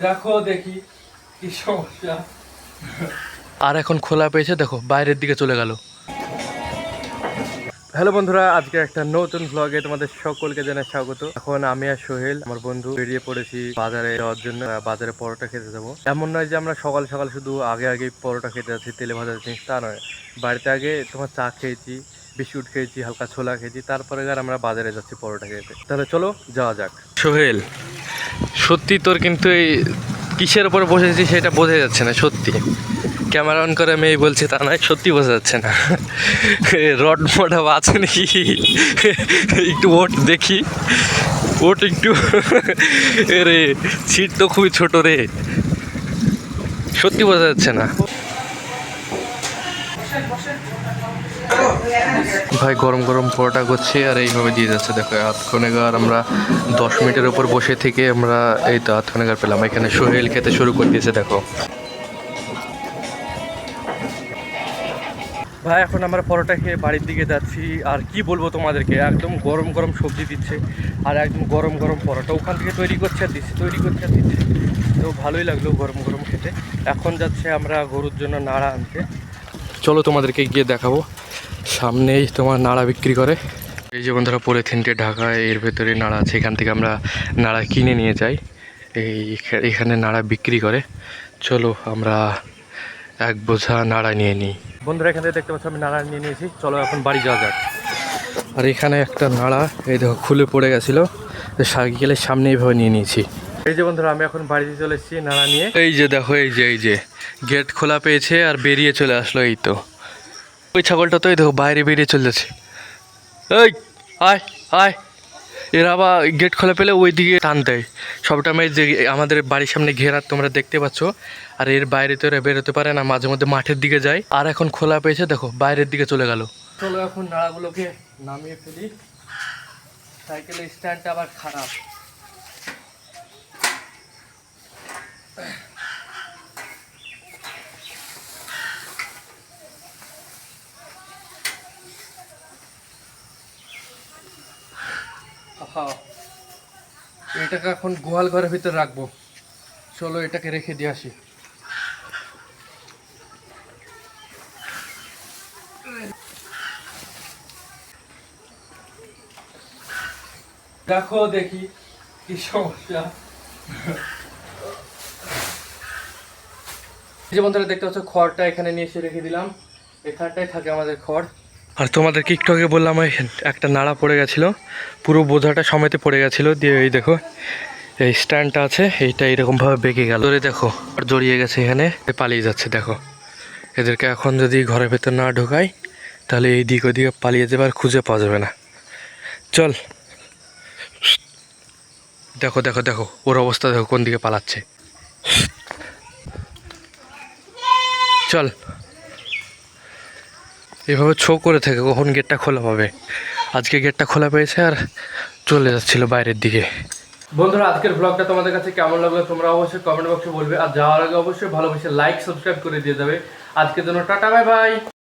দেখো দেখি কি সমস্যা। আর এখন খোলা পেয়েছে, দেখো বাইরের দিকে চলে গেল। হ্যালো বন্ধুরা, আজকে একটা নতুন ভ্লগে তোমাদের সকলকে জানাই স্বাগত। এখন আমি আর সোহেল আমার বন্ধু বেরিয়ে পড়েছি বাজারে যাওয়ার জন্য। বাজারে পরোটা খেতে যাবো। এমন নয় যে আমরা সকাল সকাল শুধু আগে পরোটা খেতে যাচ্ছি, তেলে ভাজা জিনিস তা নয়। বাড়িতে আগে তোমার চা খেয়েছি, বিস্কুট খেয়েছি, হালকা ছোলা খেয়েছি, তারপরে আর আমরা বাজারে যাচ্ছি পরোটা খেতে। তাহলে চলো যাওয়া যাক। সোহেল, সত্যি তোর কিন্তু এই কিসের উপর বসেছি সেটা বোঝা যাচ্ছে না। সত্যি ক্যামেরা অন করে আমি এই বলছি তা নয়, সত্যি বোঝা যাচ্ছে না। রড মডা আছে নাকি? একটু ওট দেখি, ওট একটু। রে সিট তো খুবই ছোট রে, সত্যি বোঝা যাচ্ছে না ভাই। গরম গরম পরোটা করছি আর এইভাবে দিয়ে যাচ্ছে। দেখো আধখানেগার আমরা 10 মিনিটের উপর বসে থেকে আমরা এই তো আধখানেগার পেলাম। এখানে সোহেল খেতে শুরু করে দিয়েছে। দেখো ভাই, এখন আমরা পরোটা খেয়ে বাড়ির দিকে যাচ্ছি। আর কি বলবো তোমাদেরকে, একদম গরম গরম সবজি দিচ্ছে আর একদম গরম গরম পরোটা ওখান থেকে তৈরি করছে আর দিচ্ছে, তো ভালোই লাগলো গরম গরম খেতে। এখন যাচ্ছে আমরা গরুর জন্য নাড়া আনতে। চলো তোমাদেরকে গিয়ে দেখাবো। সামনেই তোমার নাড়া বিক্রি করে। এই যে বন্ধুরা পলিথিনটি ঢাকা, এর ভেতরে নাড়া আছে। এখান থেকে আমরা নাড়া কিনে নিয়ে যাই, এখানে নাড়া বিক্রি করে। চলো আমরা এক বোঝা নাড়া নিয়ে নিই। বন্ধুরা এখান থেকে দেখতে পাচ্ছি আমি নাড়া নিয়ে নিয়েছি। চলো এখন বাড়ি যাওয়া যাক। আর এখানে একটা নাড়া এই দেখো খুলে পড়ে গেছিলো, সাইকেলের সামনে এইভাবে নিয়ে নিয়েছি। এই যে বন্ধুরা আমি এখন বাড়িতে চলে এসেছি নাড়া নিয়ে। এই যে দেখো, এই যে গেট খোলা পেয়েছে আর বেরিয়ে চলে আসলো। এই তো ওই ছাগলটা তো এই দেখো বাইরে বেরিয়ে চলে যাচ্ছে। এই আয় আয়, এরা আবার গেট খোলা পেলে ওই দিকে টান দেয় সবটাই। যে আমাদের বাড়ির সামনে ঘেরা তোমরা দেখতে পাচ্ছ, আর এর বাইরে তো এরা বেরোতে পারে না, মাঝে মধ্যে মাঠের দিকে যায়। আর এখন খোলা পেয়েছে, দেখো বাইরের দিকে চলে গেল। চলো এখন নাড়াগুলোকে নামিয়ে ফেলি। সাইকেলের স্ট্যান্ডটা আবার খারাপ। এটাকে এখন গোয়াল ঘরের ভিতরে রাখবো। চলো এটাকে রেখে দিয়ে আসি। দেখো দেখি কি সমস্যা। যে বন্ধুরা দেখতে পাচ্ছ খড়টা এখানে নিয়ে এসে রেখে দিলাম। এখানটাই থাকে আমাদের খড়। আর তোমাদেরকে একটু আগে বললাম একটা নাড়া পড়ে গেছিলো, পুরো বোঝাটা সমেতে পড়ে গেছিলো। দিয়ে এই দেখো এই স্ট্যান্ডটা আছে, এইটা এরকমভাবে বেঁকে গেল। ধরে দেখো আর জড়িয়ে গেছে, এখানে পালিয়ে যাচ্ছে। দেখো এদেরকে এখন যদি ঘরের ভেতর না ঢোকাই তাহলে এই দিক ওদিকে পালিয়ে যাবে আর খুঁজে পাওয়া যাবে না। চল দেখো দেখো দেখো ওর অবস্থা দেখো, কোন দিকে পালাচ্ছে। চল এভাবে ছো করে থাকে, কখন গেটটা খোলা পাবে। আজকে গেটটা খোলা পেয়েছে আর চলে যাচ্ছিল বাইরের দিকে। বন্ধুরা আজকের ব্লগটা তোমাদের কাছে কেমন লাগলো তোমরা অবশ্যই কমেন্ট বক্সে বলবে। আর যাওয়ার আগে অবশ্যই ভালোবেসে লাইক সাবস্ক্রাইব করে দিয়ে যাবে। আজকের জন্য টাটা, বাই বাই।